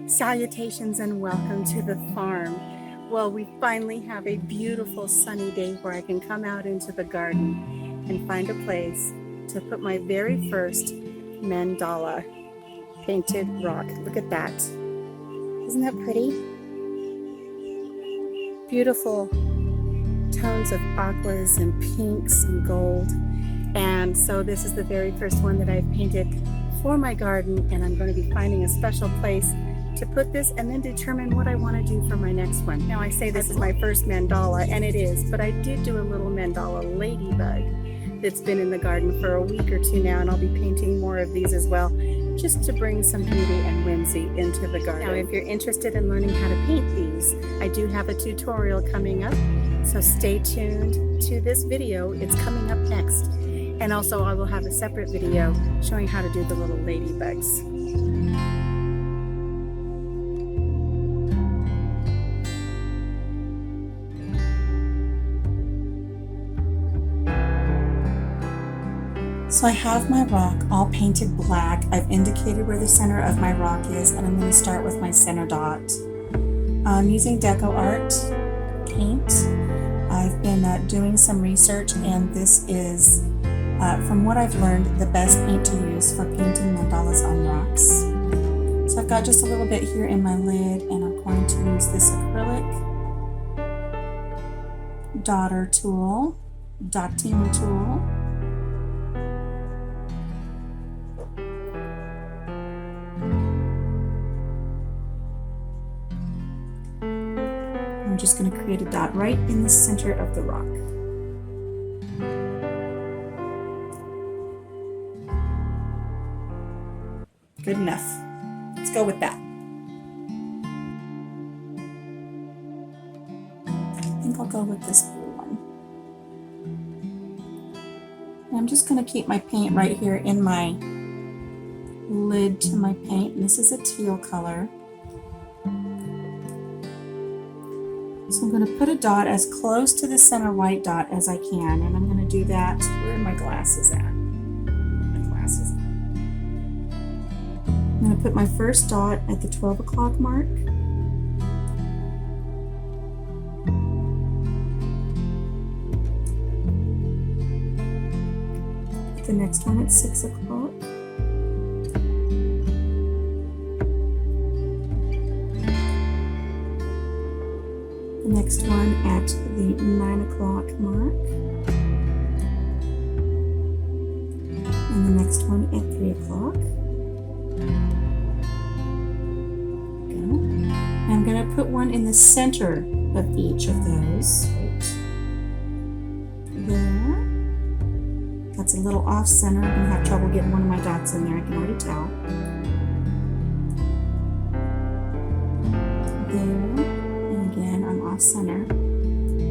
Salutations and welcome to the farm. Well, we finally have a beautiful sunny day where I can come out into the garden and find a place to put my very first mandala painted rock. Look at that. Isn't that pretty? Beautiful tones of aquas and pinks and gold. And so this is the very first one that I've painted for my garden, and I'm going to be finding a special place to put this and then determine what I want to do for my next one. Now I say this is my first mandala, and it is, but I did do a little mandala ladybug that's been in the garden for a week or two now, and I'll be painting more of these as well, just to bring some beauty and whimsy into the garden. Now if you're interested in learning how to paint these, I do have a tutorial coming up, so stay tuned to this video. It's coming up next. And also I will have a separate video showing how to do the little ladybugs. So I have my rock all painted black. I've indicated where the center of my rock is, and I'm going to start with my center dot. I'm using DecoArt paint. I've been doing some research, and this is, from what I've learned, the best paint to use for painting mandalas on rocks. So I've got just a little bit here in my lid, and I'm going to use this acrylic dotting tool. I'm just going to create a dot right in the center of the rock. Good enough. Let's go with that. I think I'll go with this blue one. And I'm just going to keep my paint right here in my lid to my paint. And this is a teal color. So I'm going to put a dot as close to the center white dot as I can, and I'm going to do that. Where are my glasses at? My glasses. I'm going to put my first dot at the 12 o'clock mark. Put the next one at 6 o'clock. The next one at the 9 o'clock mark, and the next one at 3 o'clock. There we go. And I'm going to put one in the center of each of those. Right there. That's a little off center. I'm going to have trouble getting one of my dots in there, I can already tell. There. Off center.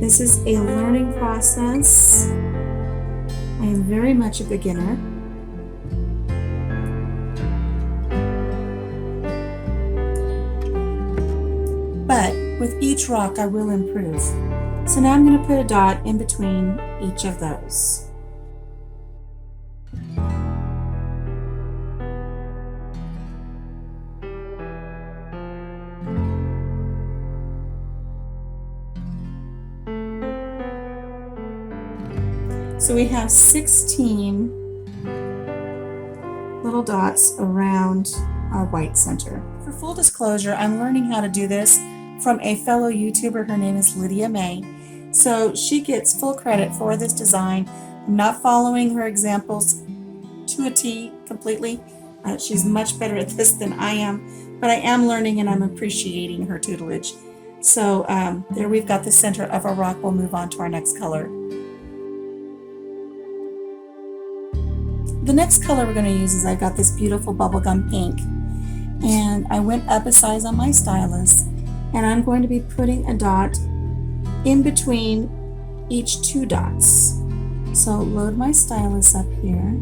This is a learning process. I am very much a beginner. But with each rock I will improve. So now I'm going to put a dot in between each of those. So we have 16 little dots around our white center. For full disclosure, I'm learning how to do this from a fellow YouTuber. Her name is Lydia. So she gets full credit for this design. I'm not following her examples to a T completely. She's much better at this than I am, but I am learning and I'm appreciating her tutelage. So there we've got the center of our rock. We'll move on to our next color. The next color we're going to use is I've got this beautiful bubblegum pink, and I went up a size on my stylus, and I'm going to be putting a dot in between each two dots. So load my stylus up here,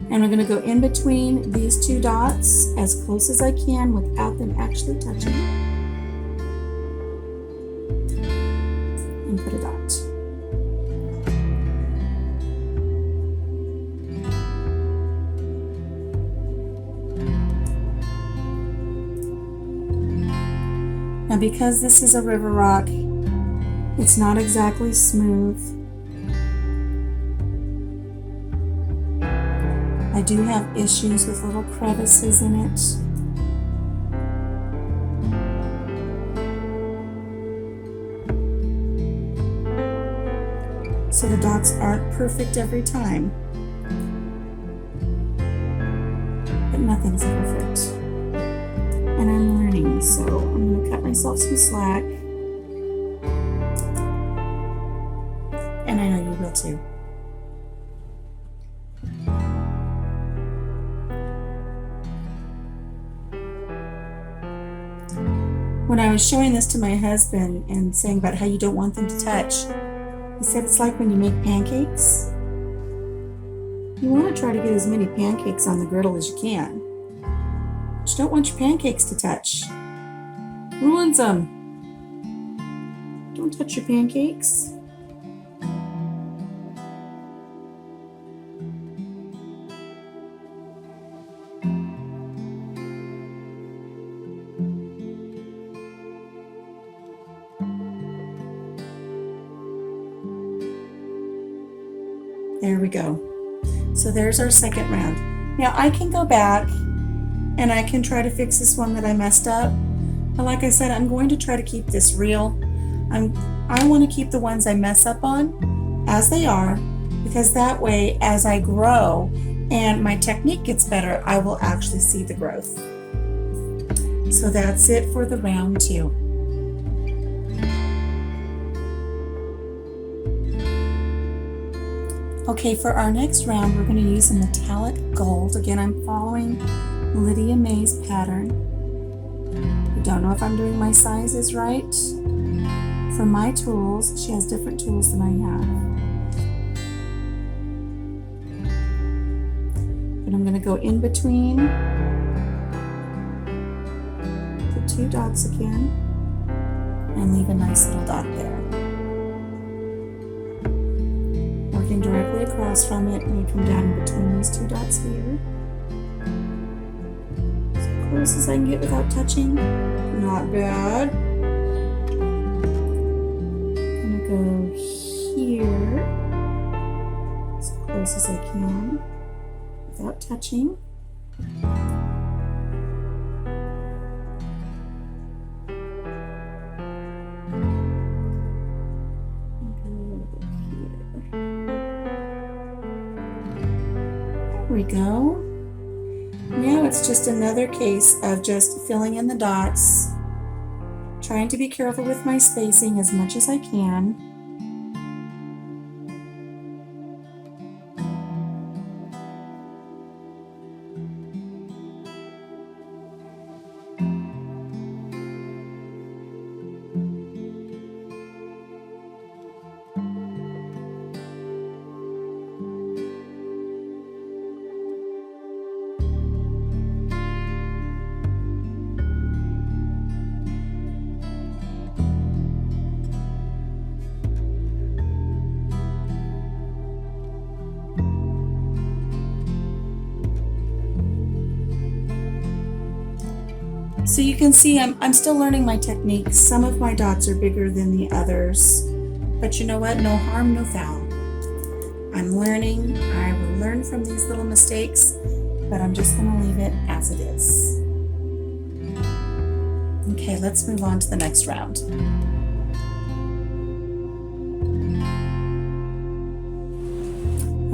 and we're going to go in between these two dots as close as I can without them actually touching, and put a dot. Now because this is a river rock, it's not exactly smooth. I do have issues with little crevices in it. So the dots aren't perfect every time. But nothing's perfect. And I'm learning, so I'm going to cut myself some slack. And I know you will too. When I was showing this to my husband and saying about how you don't want them to touch, he said it's like when you make pancakes. You want to try to get as many pancakes on the griddle as you can. But you don't want your pancakes to touch. Ruins them. Don't touch your pancakes. There we go. So there's our second round. Now I can go back and I can try to fix this one that I messed up. But like I said, I'm going to try to keep this real. I want to keep the ones I mess up on as they are, because that way as I grow and my technique gets better, I will actually see the growth. So that's it for the round 2. Okay, for our next round, we're going to use a metallic gold. Again, I'm following Lydia May's pattern. I don't know if I'm doing my sizes right. For my tools, she has different tools than I have. But I'm going to go in between the 2 dots again and leave a nice little dot there. Working directly across from it, and you come down in between these 2 dots here. As close as I can get without touching. Not bad. I'm gonna go here as close as I can without touching. There we go. Now it's just another case of just filling in the dots, trying to be careful with my spacing as much as I can. So you can see I'm still learning my techniques. Some of my dots are bigger than the others, but you know what? No harm, no foul. I'm learning. I will learn from these little mistakes, but I'm just going to leave it as it is. Okay, let's move on to the next round.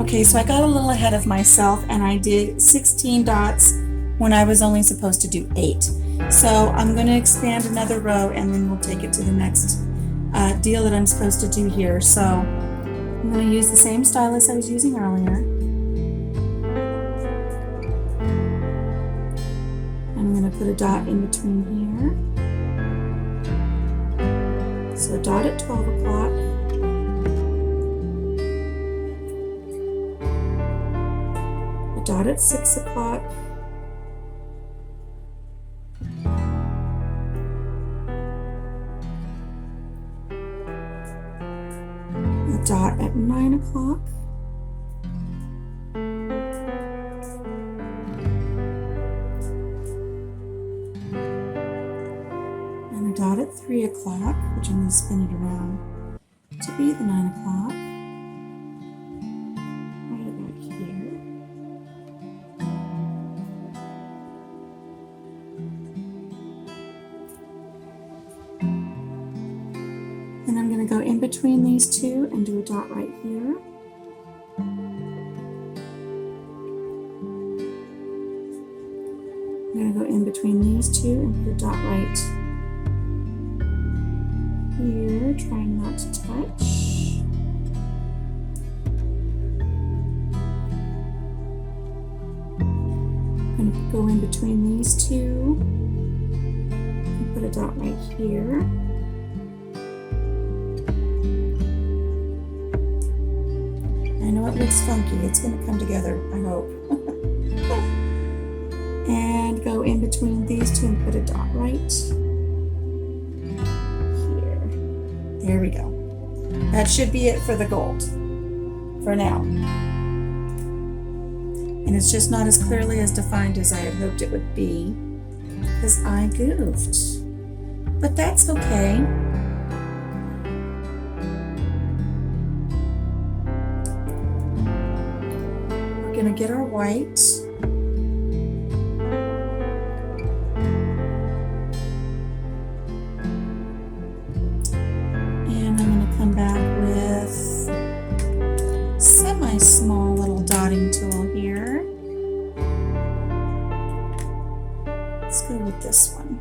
Okay, so I got a little ahead of myself and I did 16 dots when I was only supposed to do 8. So I'm going to expand another row and then we'll take it to the next deal that I'm supposed to do here. So I'm going to use the same stylus I was using earlier. I'm going to put a dot in between here. So a dot at 12 o'clock. A dot at 6 o'clock. Dot at 9 o'clock. And a dot at 3 o'clock, which I'm going to spin it around to be the 9 o'clock. Right about here. Then I'm going to go in between these two and do a dot right here. I'm going to go in between these two and put a dot right here, trying not to touch. I'm going to go in between these two and put a dot right here. I know it looks funky. It's going to come together, I hope. And go in between these two and put a dot right here. There we go. That should be it for the gold for now. And it's just not as clearly as defined as I had hoped it would be because I goofed. But that's okay. We're going to get our white. Back with semi-small little dotting tool here. Let's go with this one.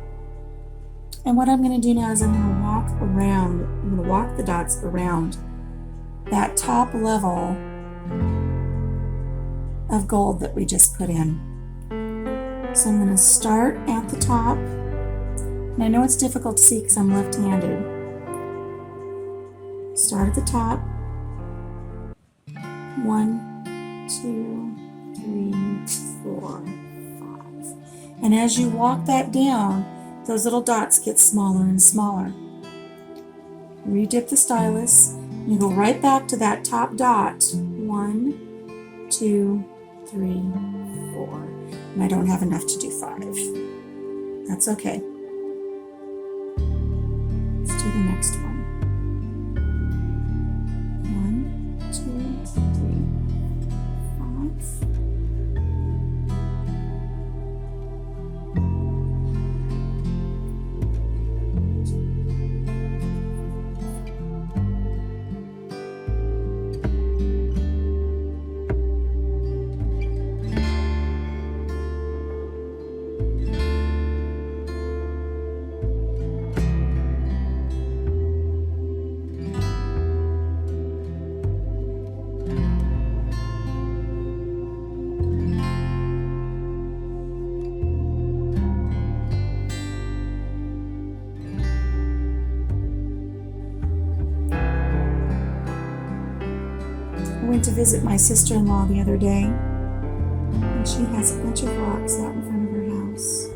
And what I'm going to do now is I'm going to walk around, I'm going to walk the dots around that top level of gold that we just put in. So I'm going to start at the top. And I know it's difficult to see because I'm left-handed. Start at the top. 1, 2, 3, 4, 5. And as you walk that down, those little dots get smaller and smaller. Redip the stylus. You go right back to that top dot. 1, 2, 3, 4. And I don't have enough to do 5. That's okay. Let's do the next one. 1, 2, 3, 5. I went to visit my sister-in-law the other day, and she has a bunch of rocks out in front of her house.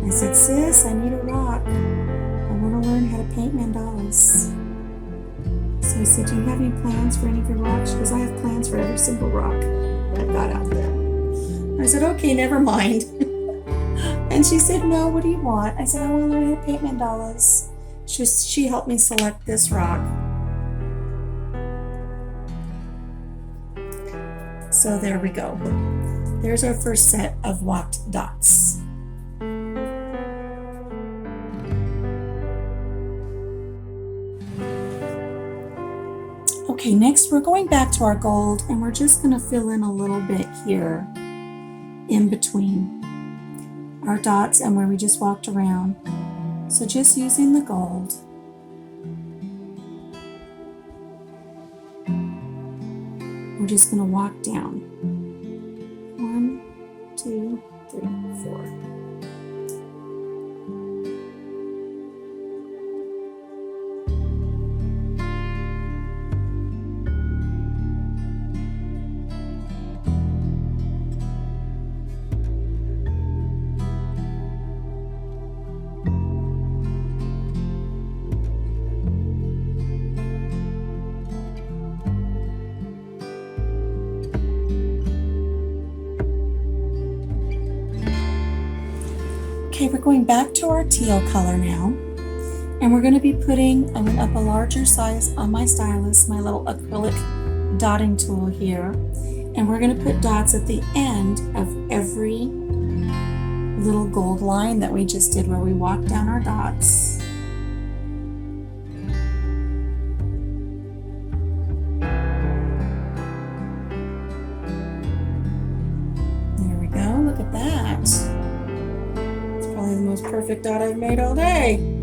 I said, "Sis, I need a rock. I want to learn how to paint mandalas." So I said, "Do you have any plans for any of your rocks?" She goes, "I have plans for every single rock that I've got out there." I said, "Okay, never mind." And she said, "No, what do you want?" I said, "I want to learn how to paint mandalas." She helped me select this rock. So there we go. There's our first set of walked dots. Okay, next we're going back to our gold and we're just going to fill in a little bit here in between our dots and where we just walked around. So just using the gold. We're just going to walk down. 1, 2, 3, 4. Okay, we're going back to our teal color now. And we're going to be putting up a larger size on my stylus, my little acrylic dotting tool here. And we're going to put dots at the end of every little gold line that we just did where we walked down our dots. There we go, look at that. It's probably the most perfect dot I've made all day.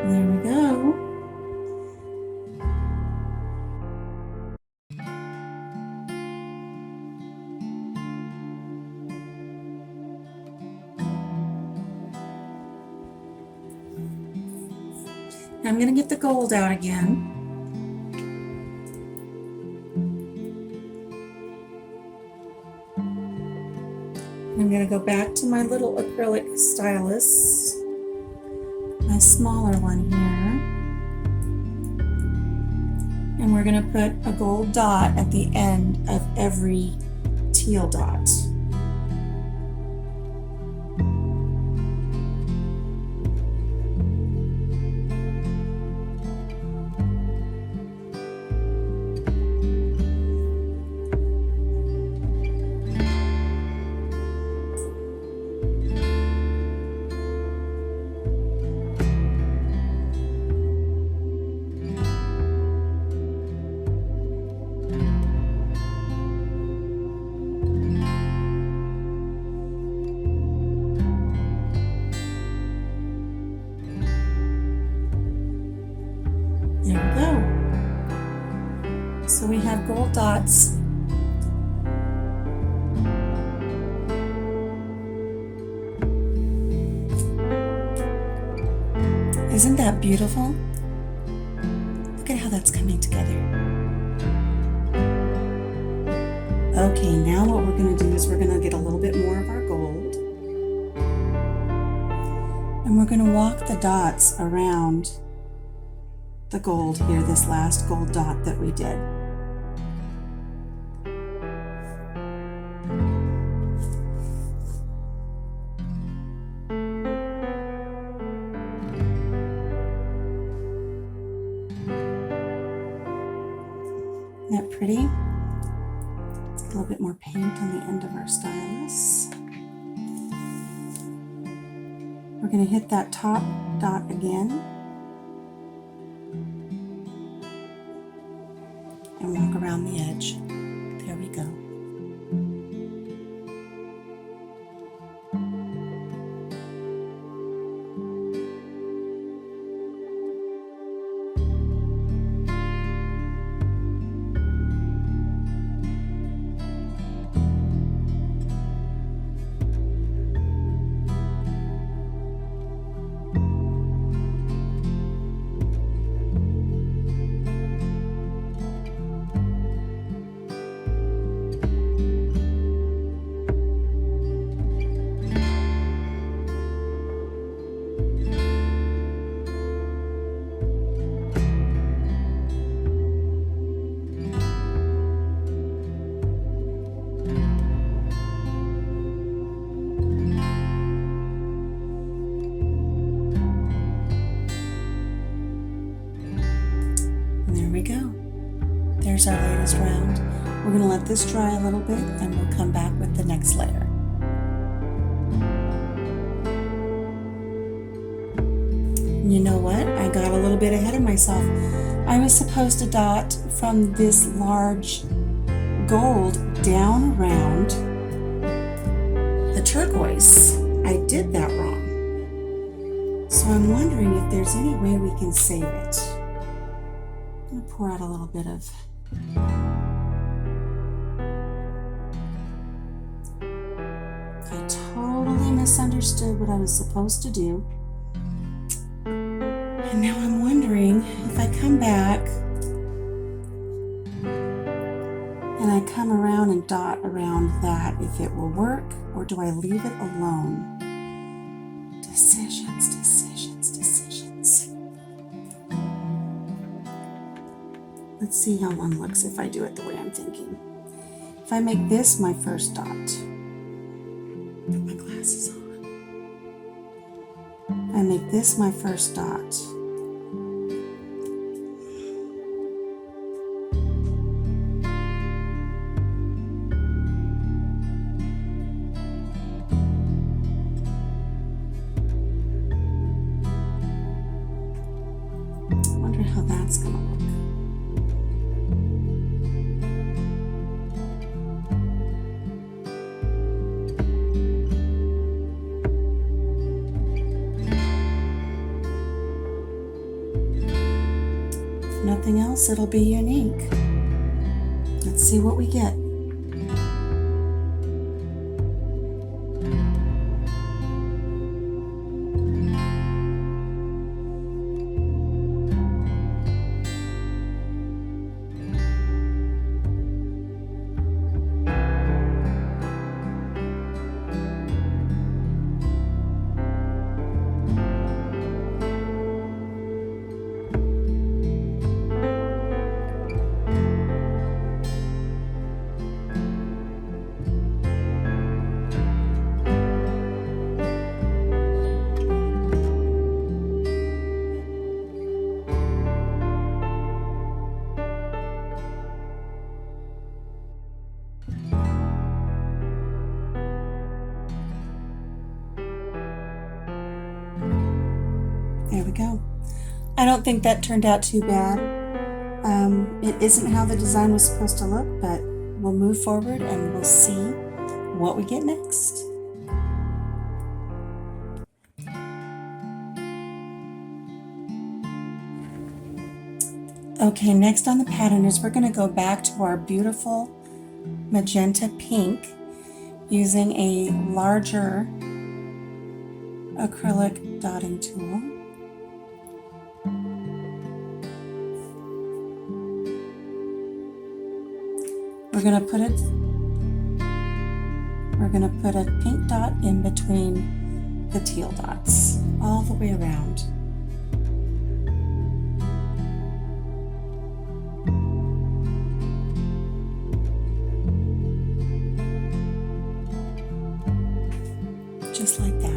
There we go. Now I'm going to get the gold out again. I'm going to go back to my little acrylic stylus, my smaller one here, and we're going to put a gold dot at the end of every teal dot. There we go. So we have gold dots. Isn't that beautiful? Look at how that's coming together. Okay, now what we're going to do is we're going to get a little bit more of our gold. And we're going to walk the dots around the gold here, this last gold dot that we did. Isn't that pretty? Let's get a little bit more paint on the end of our stylus. We're going to hit that top dot again and walk around the edge. There we go. There we go. There's our latest round. We're going to let this dry a little bit and we'll come back with the next layer. And you know what? I got a little bit ahead of myself. I was supposed to dot from this large gold down around the turquoise. I did that wrong. So I'm wondering if there's any way we can save it. I'm going to pour out a little bit of I totally misunderstood what I was supposed to do. And now I'm wondering if I come back and I come around and dot around that, if it will work, or do I leave it alone? Decisions, decisions, decisions. Let's see how one looks if I do it the way I'm thinking. If I make this my first dot, put my glasses on. If I make this my first dot, I wonder how that's going to look. Nothing else, it'll be unique. Let's see what we get. There we go. I don't think that turned out too bad. It isn't how the design was supposed to look, but we'll move forward and we'll see what we get next. Okay, next on the pattern is we're going to go back to our beautiful magenta pink using a larger acrylic dotting tool. We're going to put a pink dot in between the teal dots all the way around. Just like that.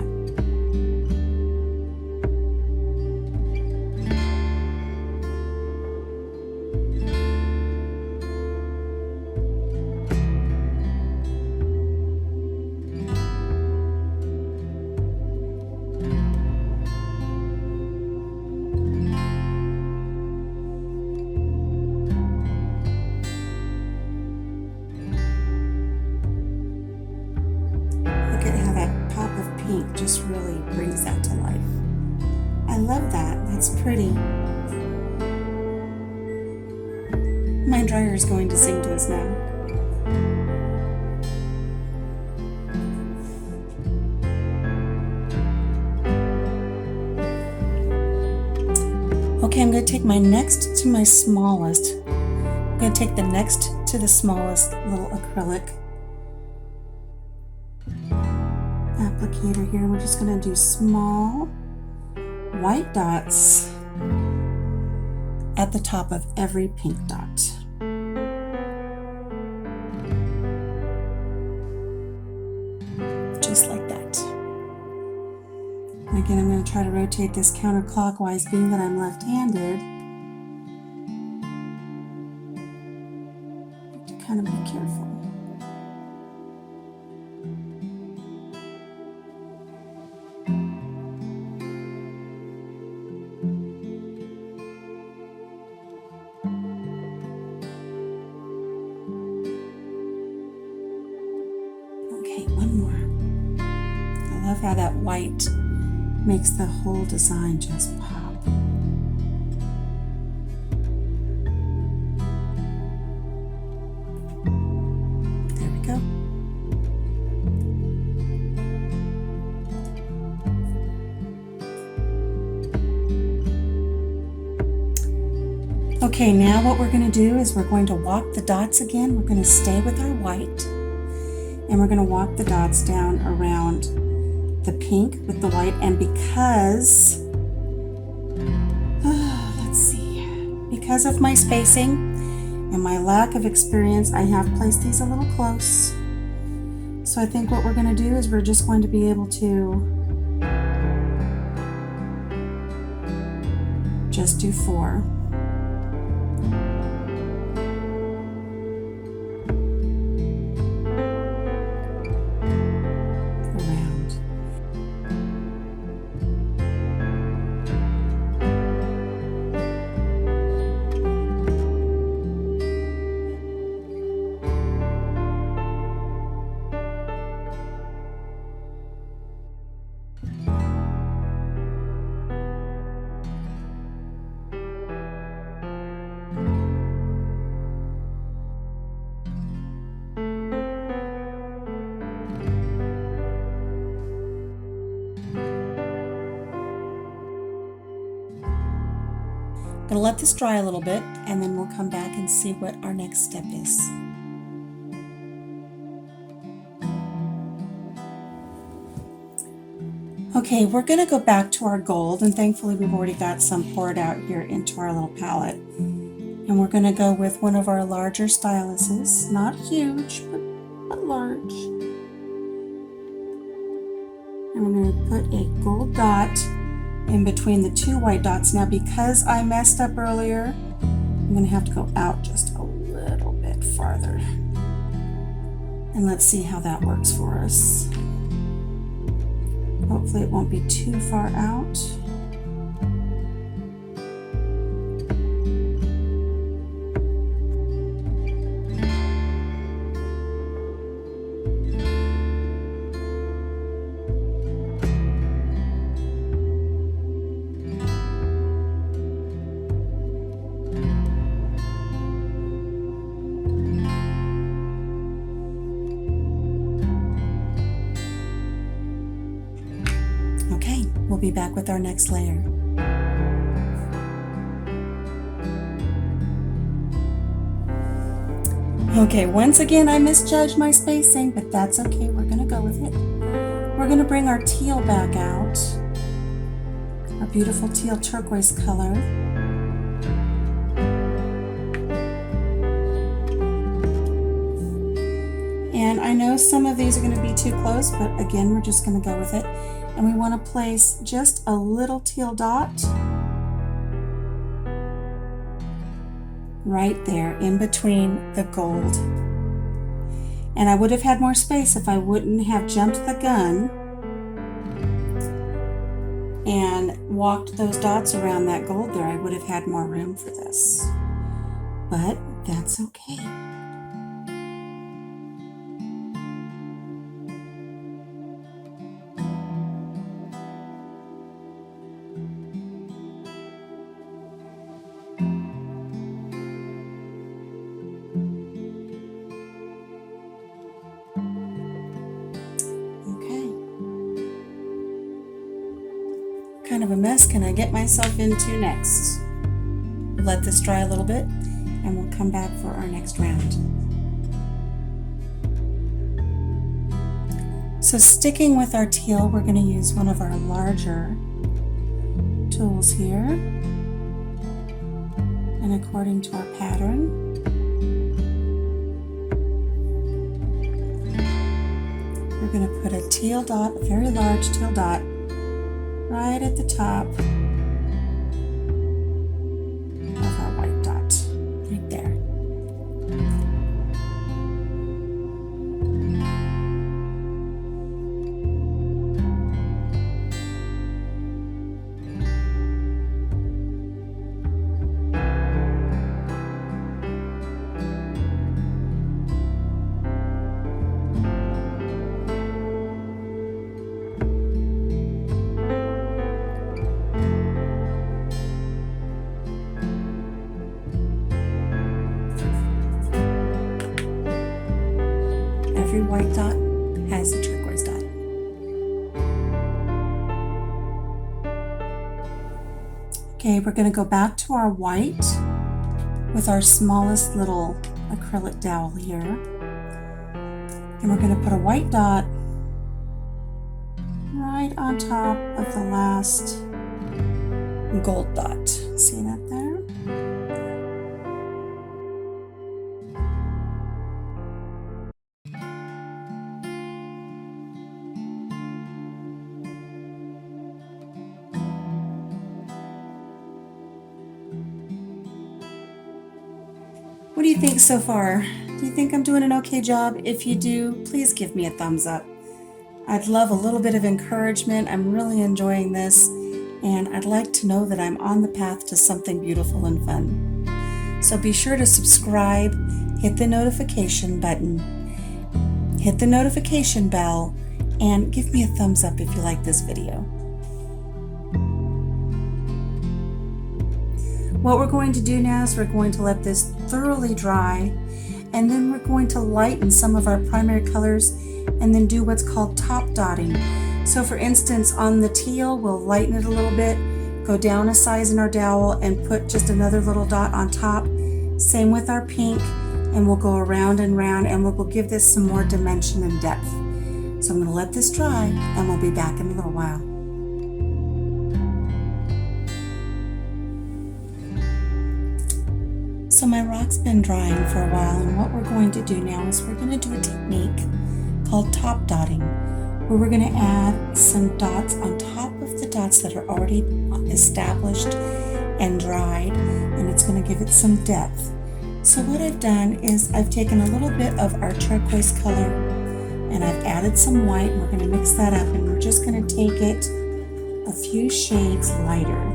Just really brings that to life. I love that. That's pretty. My dryer is going to sing to us now. Okay, I'm going to take my next to my smallest. I'm going to take the next to the smallest little acrylic applicator here. We're just going to do small white dots at the top of every pink dot. Just like that. And again, I'm going to try to rotate this counterclockwise, being that I'm left-handed. To kind of be careful. One more. I love how that white makes the whole design just pop. There we go. Okay, now what we're going to do is we're going to walk the dots again. We're going to stay with our white, and we're going to walk the dots down around the pink with the white. And because, let's see, because of my spacing and my lack of experience, I have placed these a little close. So I think what we're going to do is we're just going to be able to just do 4. I'm going to let this dry a little bit, and then we'll come back and see what our next step is. Okay, we're going to go back to our gold, and thankfully we've already got some poured out here into our little palette. And we're going to go with one of our larger styluses, not huge, but large. And we're going to put a gold dot in between the 2 white dots. Now, because I messed up earlier, I'm going to have to go out just a little bit farther. And let's see how that works for us. Hopefully it won't be too far out. Okay, we'll be back with our next layer. Okay, once again I misjudged my spacing, but that's okay, we're gonna go with it. We're gonna bring our teal back out, our beautiful teal turquoise color. And I know some of these are going to be too close, but again, we're just going to go with it. And we want to place just a little teal dot right there in between the gold. And I would have had more space if I wouldn't have jumped the gun and walked those dots around that gold there. I would have had more room for this, but that's okay. Kind of a mess can I get myself into next? Let this dry a little bit and we'll come back for our next round. So sticking with our teal, we're going to use one of our larger tools here. And according to our pattern, we're going to put a teal dot, a very large teal dot, right at the top of our white dot, right there. Every white dot has a turquoise dot. Okay, we're going to go back to our white with our smallest little acrylic dowel here. And we're going to put a white dot right on top of the last gold dot. See that there? What do you think so far? Do you think I'm doing an okay job? If you do, please give me a thumbs up. I'd love a little bit of encouragement. I'm really enjoying this, and I'd like to know that I'm on the path to something beautiful and fun. So be sure to subscribe, hit the notification button, hit the notification bell, and give me a thumbs up if you like this video. What we're going to do now is we're going to let this thoroughly dry, and then we're going to lighten some of our primary colors and then do what's called top dotting. So for instance, on the teal, we'll lighten it a little bit, go down a size in our dowel and put just another little dot on top. Same with our pink, and we'll go around and round, and we'll give this some more dimension and depth. So I'm going to let this dry, and we'll be back in a little while. So my rock's been drying for a while, and what we're going to do now is we're going to do a technique called top dotting, where we're going to add some dots on top of the dots that are already established and dried, and it's going to give it some depth. So what I've done is I've taken a little bit of our turquoise color and I've added some white, and we're going to mix that up, and we're just going to take it a few shades lighter.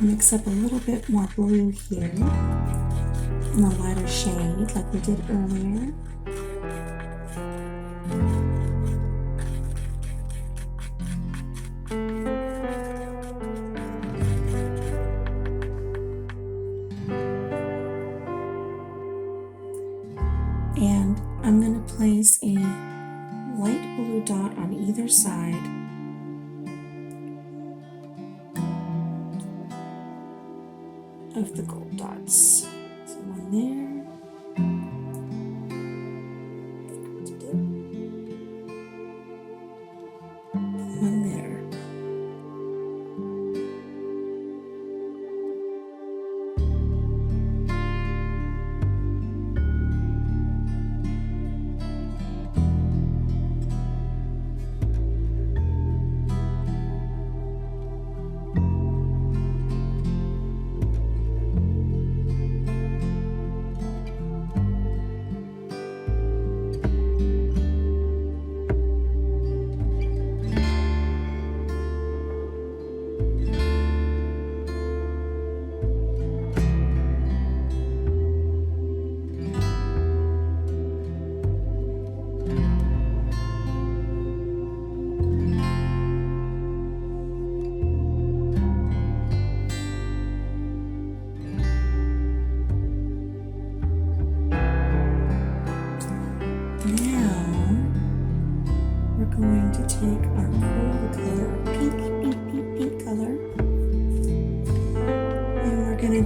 Mix up a little bit more blue here in a lighter shade like we did earlier. And I'm going to place a light blue dot on either side. Of the gold dots. So one there. One there.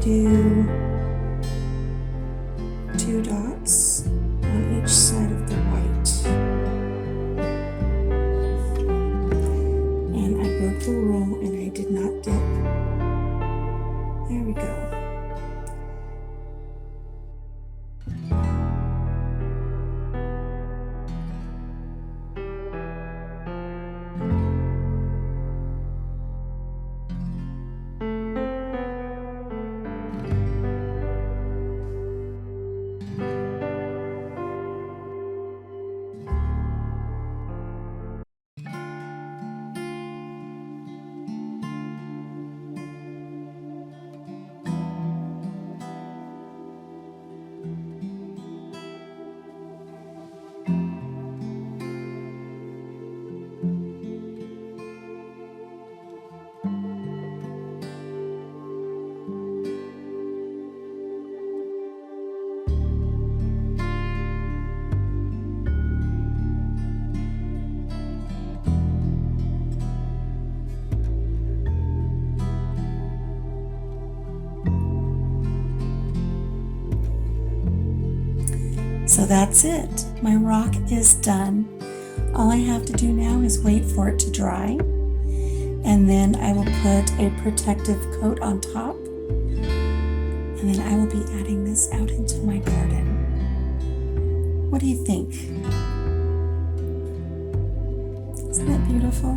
do 2 dots on each side of the white. And I broke the roll and I did not dip. There we go. So that's it. My rock is done. All I have to do now is wait for it to dry, and then I will put a protective coat on top, and then I will be adding this out into my garden. What do you think? Isn't that beautiful?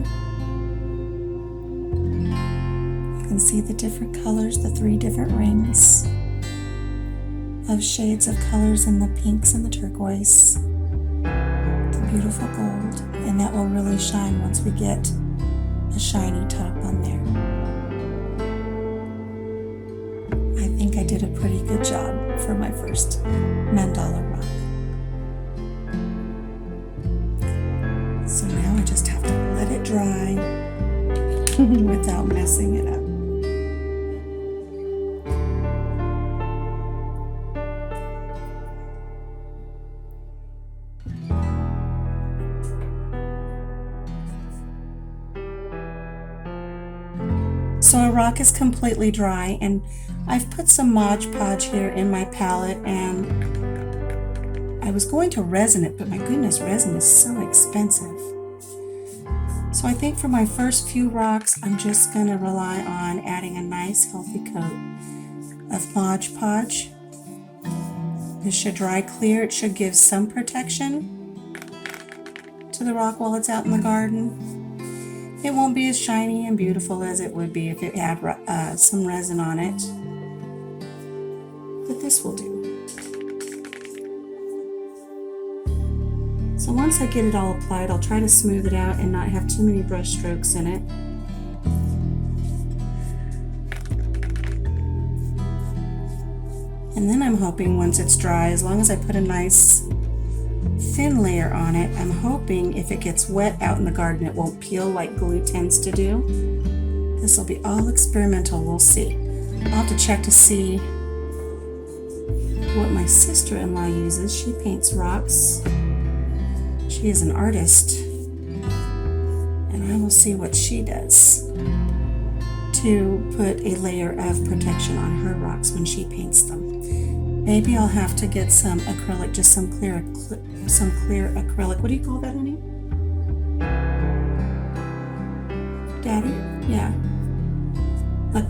You can see the different colors, the 3 different rings of shades of colors in the pinks and the turquoise, the beautiful gold, and that will really shine once we get a shiny top on there. I think I did a pretty good job for my first mandala rock. So now I just have to let it dry without messing it up. So our rock is completely dry, and I've put some Mod Podge here in my palette, and I was going to resin it, but my goodness, resin is so expensive. So I think for my first few rocks, I'm just going to rely on adding a nice healthy coat of Mod Podge. This should dry clear. It should give some protection to the rock while it's out in the garden. It won't be as shiny and beautiful as it would be if it had some resin on it, but this will do. So once I get it all applied, I'll try to smooth it out and not have too many brush strokes in it. And then I'm hoping once it's dry, as long as I put a nice thin layer on it, I'm hoping if it gets wet out in the garden, it won't peel like glue tends to do. This will be all experimental, we'll see. I'll have to check to see what my sister-in-law uses. She paints rocks. She is an artist, and I will see what she does to put a layer of protection on her rocks when she paints them. Maybe I'll have to get some acrylic, just some clear acrylic. What do you call that, honey? Daddy? Yeah. Like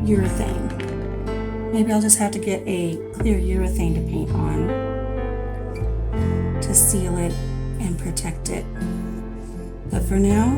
urethane. Maybe I'll just have to get a clear urethane to paint on to seal it and protect it. But for now,